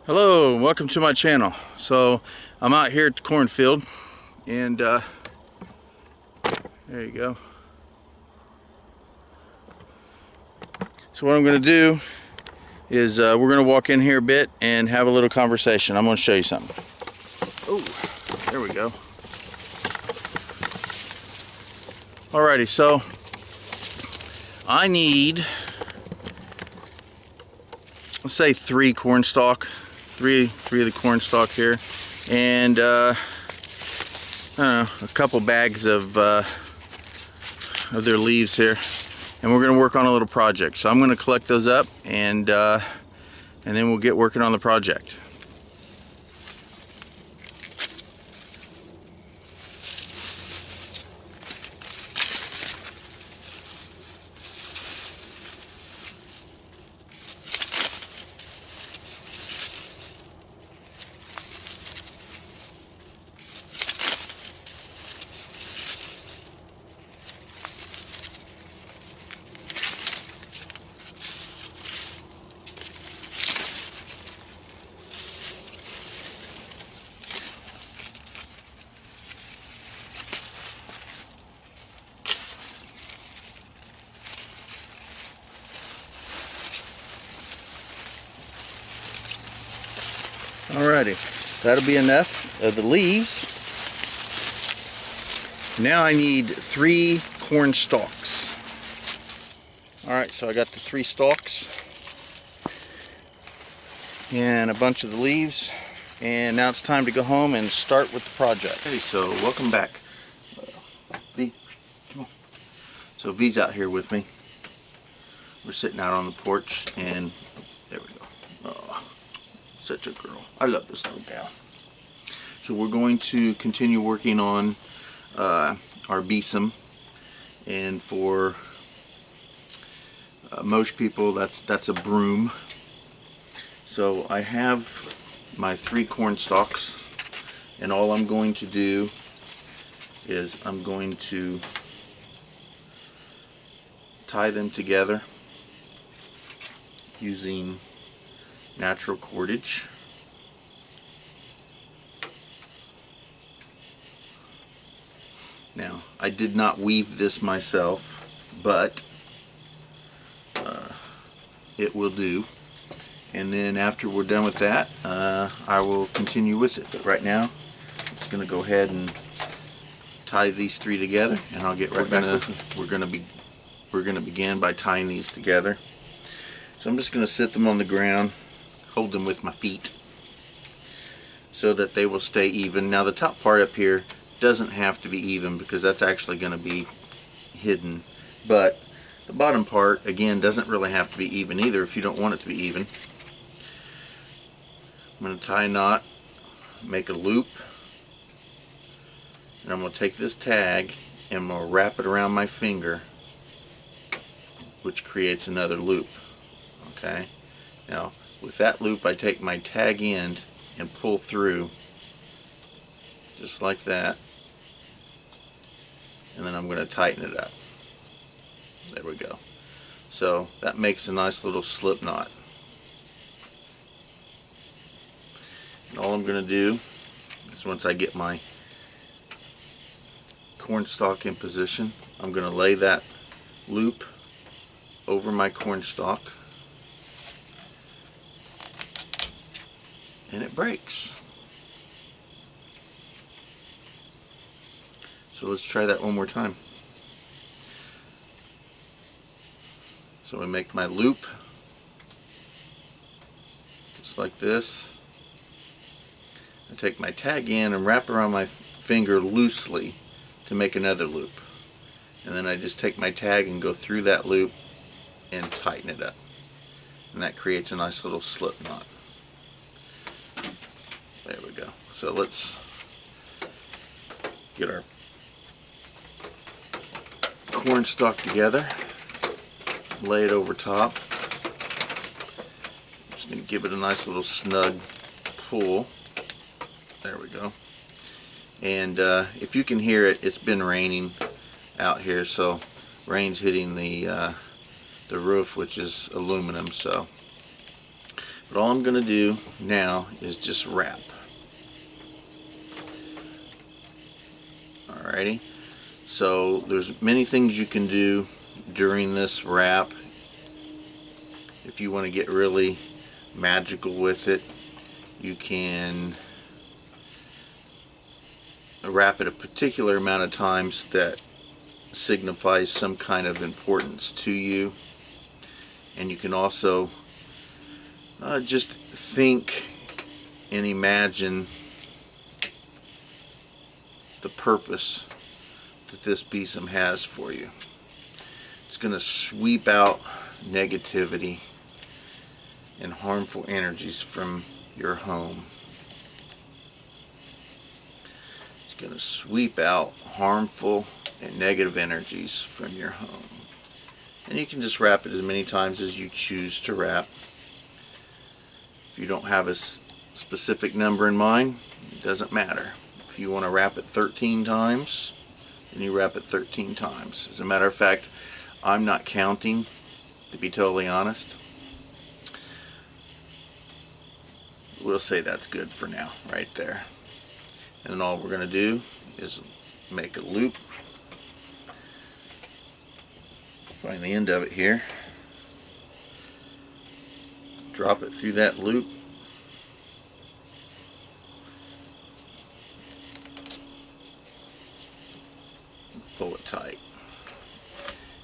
Hello, welcome to my channel. So I'm out here at the cornfield, and there you go. So what I'm going to do is we're going to walk in here a bit and have a little conversation. I'm going to show you something. Oh, there we go. Alrighty, so I need, let's say, three of the corn stalk here, and I don't know, a couple bags of their leaves here, and we're going to work on a little project. So I'm going to collect those up, and then we'll get working on the project. Alrighty, that'll be enough of the leaves. Now I need 3 corn stalks. Alright, so I got the 3 stalks and a bunch of the leaves, and now it's time to go home and start with the project. Okay, so welcome back. V, come on. So V's out here with me. We're sitting out on the porch, and there we go. Oh, such a girl. I love this little gal. So we're going to continue working on our besom, and for most people that's a broom. So I have my 3 corn stalks, and all I'm going to do is I'm going to tie them together using natural cordage. Now, I did not weave this myself, but it will do. And then after we're done with that, I will continue with it. But right now, I'm just going to go ahead and tie these 3 together, and I'll get right back with you. We're going to begin by tying these together. So I'm just going to sit them on the ground, hold them with my feet, so that they will stay even. Now the top part up here doesn't have to be even, because that's actually going to be hidden, but the bottom part again doesn't really have to be even either if you don't want it to be even. I'm going to tie a knot, make a loop, and I'm going to take this tag and I'm going to wrap it around my finger, which creates another loop. Okay, now with that loop I take my tag end and pull through just like that, and then I'm going to tighten it up. There we go. So that makes a nice little slip knot. And all I'm going to do is, once I get my corn stalk in position, I'm going to lay that loop over my corn stalk, and it breaks. So let's try that one more time. So I make my loop just like this. I take my tag in and wrap around my finger loosely to make another loop. And then I just take my tag and go through that loop and tighten it up. And that creates a nice little slip knot. There we go. So let's get our corn stalk together, lay it over top. I'm just going to give it a nice little snug pull. There we go. And if you can hear it, it's been raining out here, so rain's hitting the roof, which is aluminum. So But all I'm going to do now is just wrap. Alrighty. So there's many things you can do during this wrap. If you want to get really magical with it, you can wrap it a particular amount of times that signifies some kind of importance to you. And you can also just think and imagine the purpose that this besom has for you. It's going to sweep out negativity and harmful energies from your home. It's going to sweep out harmful and negative energies from your home. And you can just wrap it as many times as you choose to wrap. If you don't have a specific number in mind, it doesn't matter. If you want to wrap it 13 times, then you wrap it 13 times. As a matter of fact, I'm not counting, to be totally honest. We'll say that's good for now, right there. And then all we're going to do is make a loop. Find the end of it here. Drop it through that loop. Pull it tight.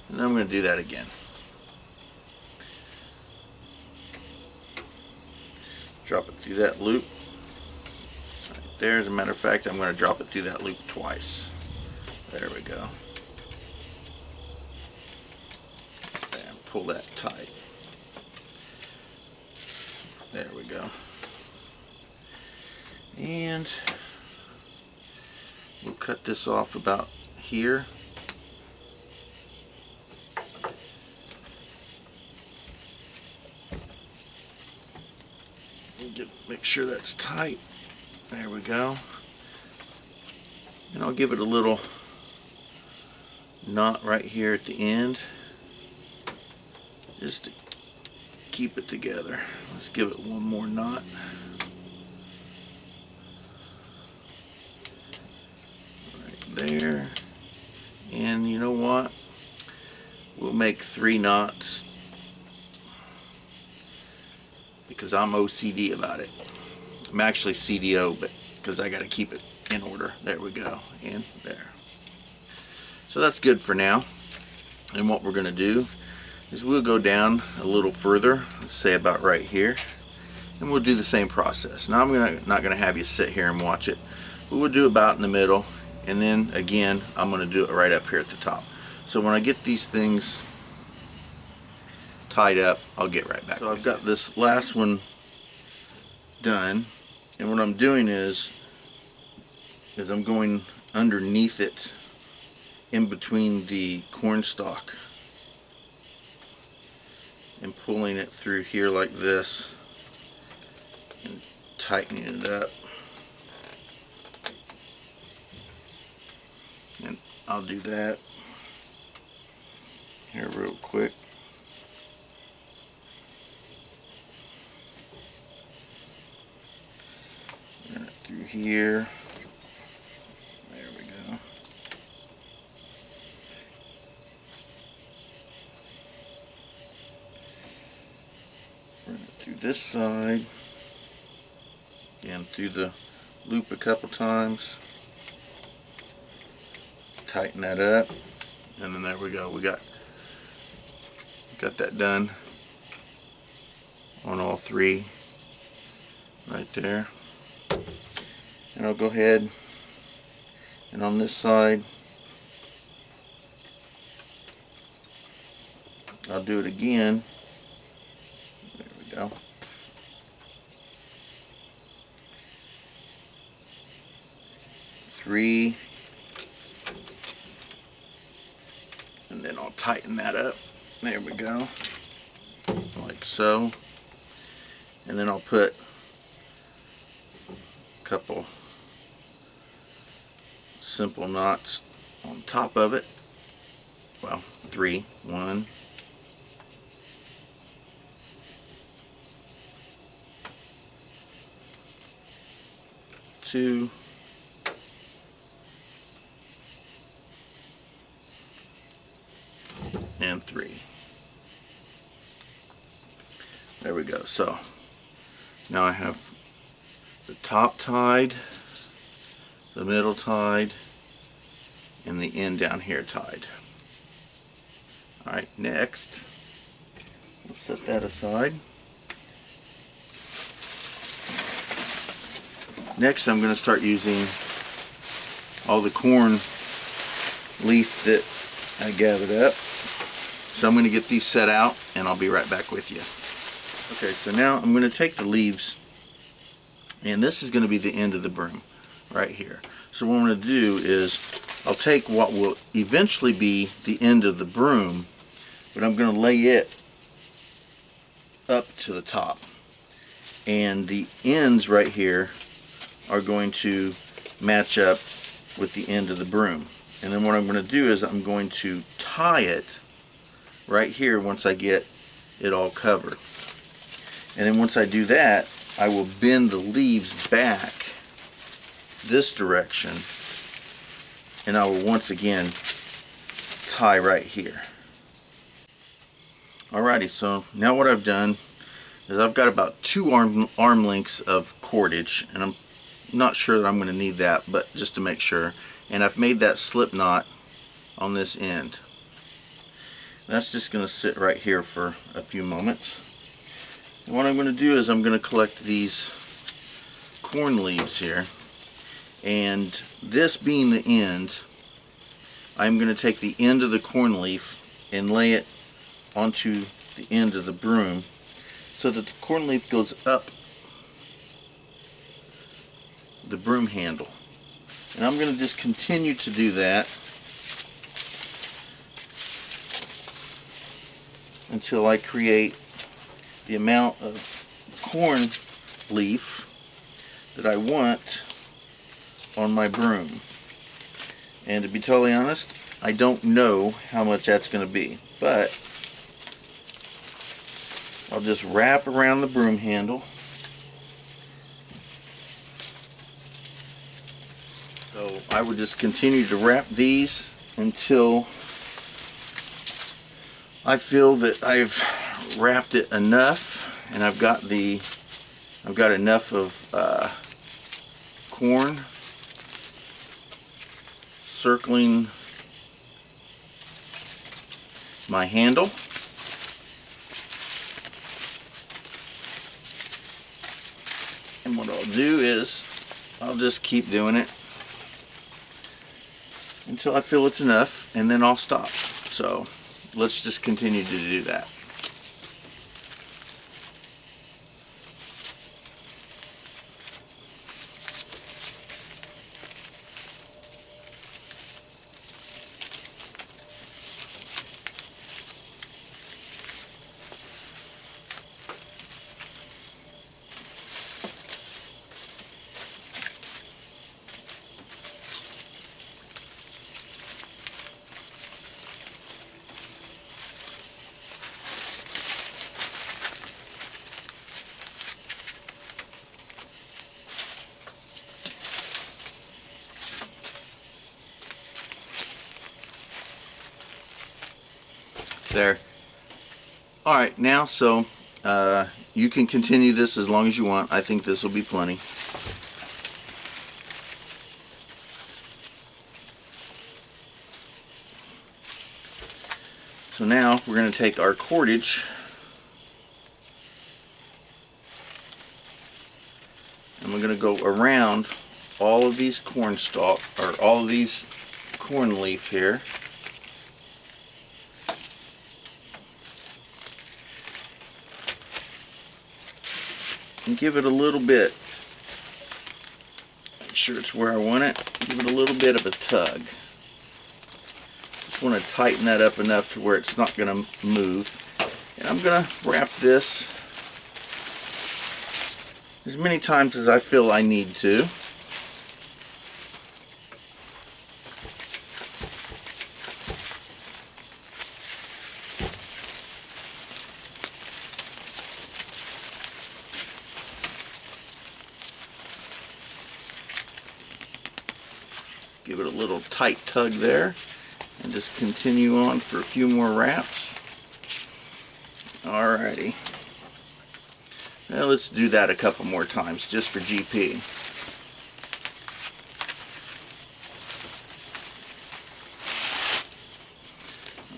And then I'm going to do that again. Drop it through that loop. Right there. As a matter of fact, I'm going to drop it through that loop twice. There we go. And pull that tight. There we go. And we'll cut this off about here. Make sure that's tight. There we go. And I'll give it a little knot right here at the end, just to keep it together. Let's give it one more knot. Right there. And you know what? We'll make 3 knots because I'm OCD about it. I'm actually CDO, but because I got to keep it in order. There we go. And there. So that's good for now. And what we're going to do is we'll go down a little further, let's say about right here, and we'll do the same process. Now I'm not going to have you sit here and watch it, but we'll do about in the middle, and then again I'm going to do it right up here at the top. So when I get these things tied up, I'll get right back. So I've got this last one done, and what I'm doing is I'm going underneath it, in between the corn stalk, and pulling it through here like this and tightening it up. And I'll do that here real quick. Run it through here. There we go. Run it through this side. Again, through the loop a couple times. Tighten that up. And then there we go. We got that done on all 3 right there. And I'll go ahead and on this side I'll do it again. There we go. Three, and then I'll tighten that up. There we go, like so. And then I'll put a couple simple knots on top of it. Well, 3. 1, 2, and 3. There we go. So now I have the top tied, the middle tied, and the end down here tied. Alright, next, we'll set that aside. Next, I'm going to start using all the corn leaf that I gathered up. So I'm going to get these set out, and I'll be right back with you. Okay, so now I'm going to take the leaves, and this is going to be the end of the broom right here. So what I'm going to do is I'll take what will eventually be the end of the broom, but I'm going to lay it up to the top, and the ends right here are going to match up with the end of the broom. And then what I'm going to do is I'm going to tie it right here once I get it all covered. And then once I do that, I will bend the leaves back this direction, and I will once again tie right here. Alrighty, so now what I've done is I've got about 2 arm lengths of cordage, and I'm not sure that I'm going to need that, but just to make sure. And I've made that slip knot on this end. That's just going to sit right here for a few moments. And what I'm going to do is I'm going to collect these corn leaves here, and this being the end, I'm going to take the end of the corn leaf and lay it onto the end of the broom so that the corn leaf goes up the broom handle. And I'm going to just continue to do that until I create the amount of corn leaf that I want on my broom. And to be totally honest, I don't know how much that's going to be, but I'll just wrap around the broom handle. So I would just continue to wrap these until I feel that I've wrapped it enough, and I've got enough of corn circling my handle. And what I'll do is I'll just keep doing it until I feel it's enough, and then I'll stop. So let's just continue to do that. There. Alright, now so you can continue this as long as you want. I think this will be plenty. So now we're going to take our cordage and we're going to go around all of these corn stalk, or all of these corn leaf here. And give it a little bit, make sure it's where I want it, give it a little bit of a tug. Just want to tighten that up enough to where it's not going to move. And I'm going to wrap this as many times as I feel I need to. Give it a little tight tug there, and just continue on for a few more wraps. Alrighty. Now let's do that a couple more times just for GP.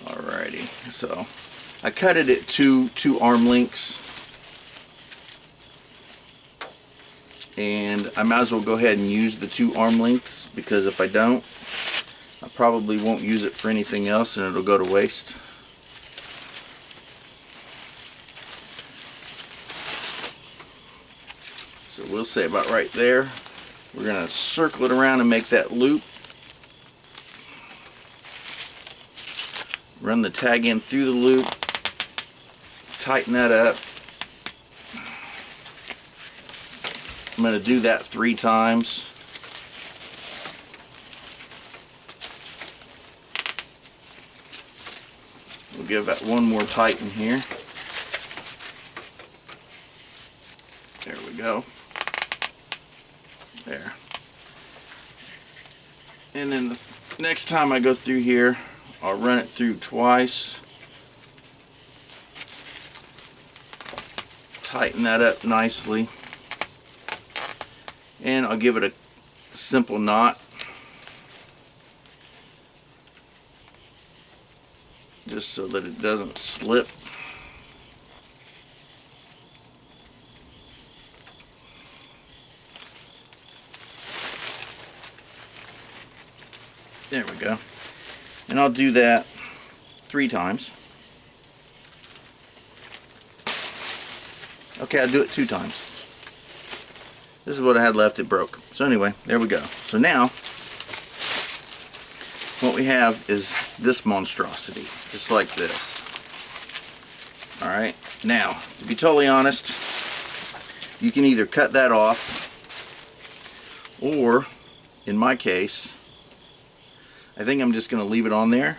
Alrighty, so I cut it at two arm lengths, and I might as well go ahead and use the 2 arm lengths, because if I don't, I probably won't use it for anything else and it'll go to waste. So we'll say about right there. We're going to circle it around and make that loop. Run the tag in through the loop. Tighten that up. I'm going to do that 3 times. We'll give that one more tighten here. There we go. There. And then the next time I go through here, I'll run it through twice. Tighten that up nicely. And I'll give it a simple knot. Just so that it doesn't slip. There we go. And I'll do that 3 times. Okay, I'll do it 2 times. This is what I had left, it broke. So anyway, there we go. So now, what we have is this monstrosity, just like this. Alright, now, to be totally honest, you can either cut that off, or, in my case, I think I'm just going to leave it on there.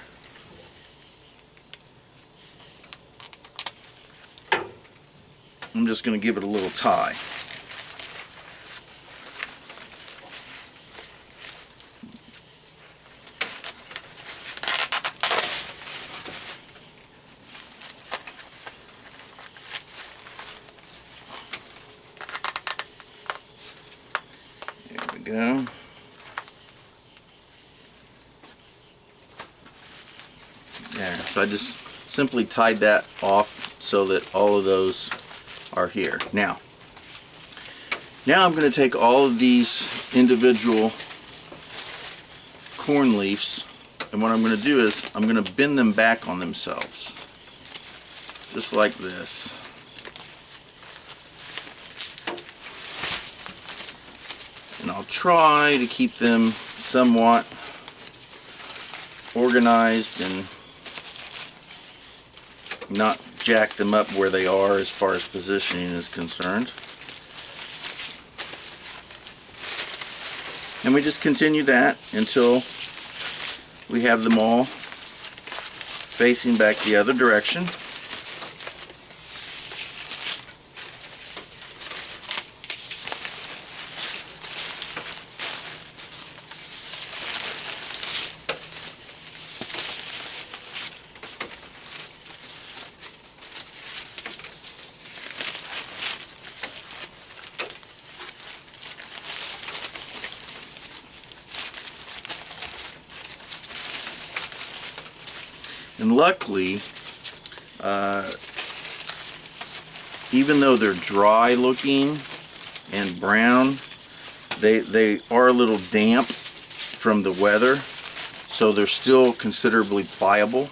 I'm just going to give it a little tie. There we go. There, so I just simply tied that off so that all of those are here. Now I'm going to take all of these individual corn leaves, and what I'm going to do is I'm going to bend them back on themselves, just like this. And I'll try to keep them somewhat organized and not jack them up where they are as far as positioning is concerned. And we just continue that until we have them all facing back the other direction. And luckily, even though they're dry looking and brown, they are a little damp from the weather, so they're still considerably pliable.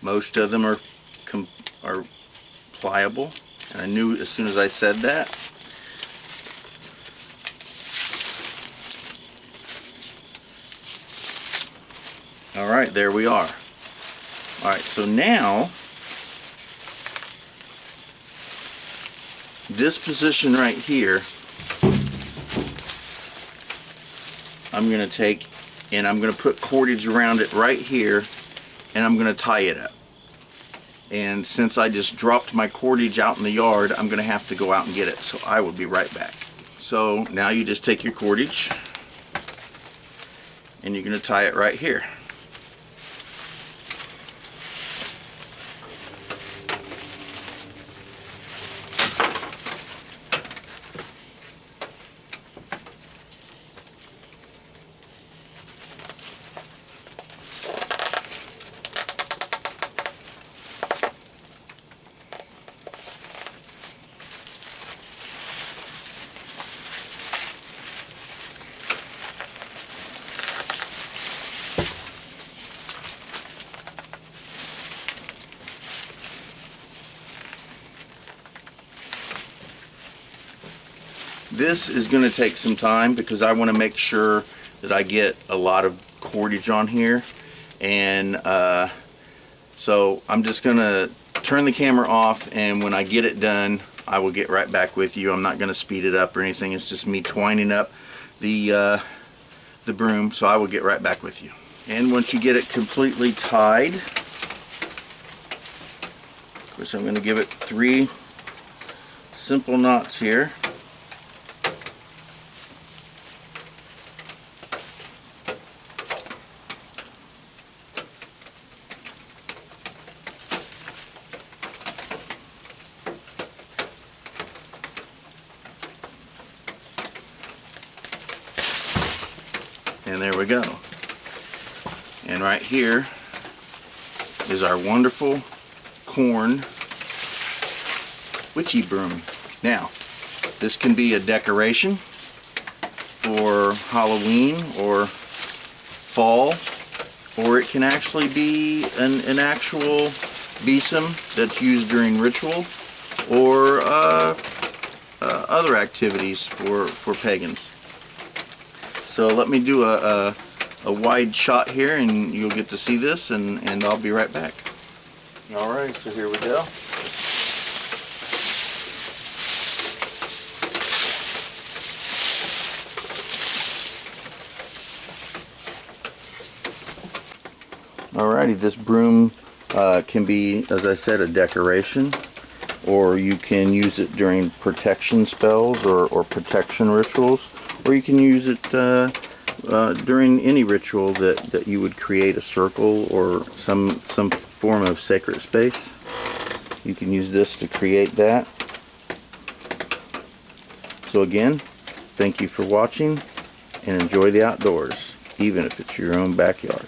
Most of them are pliable, and I knew as soon as I said that. Alright, there we are. Alright, so now this position right here I'm going to take and I'm going to put cordage around it right here, and I'm going to tie it up. And since I just dropped my cordage out in the yard, I'm going to have to go out and get it, so I will be right back. So now you just take your cordage and you're going to tie it right here. This is going to take some time because I want to make sure that I get a lot of cordage on here, and so I'm just going to turn the camera off, and when I get it done I will get right back with you. I'm not going to speed it up or anything. It's just me twining up the broom, so I will get right back with you. And once you get it completely tied, of course I'm going to give it 3 simple knots here. And there we go. And right here is our wonderful corn witchy broom. Now, this can be a decoration for Halloween or fall, or it can actually be an actual besom that's used during ritual or other activities for pagans. So let me do a wide shot here and you'll get to see this, and I'll be right back. Alright, so here we go. Alrighty, this broom can be, as I said, a decoration, or you can use it during protection spells or protection rituals, or you can use it during any ritual that you would create a circle or some form of sacred space. You can use this to create that. So again, thank you for watching, and enjoy the outdoors, even if it's your own backyard.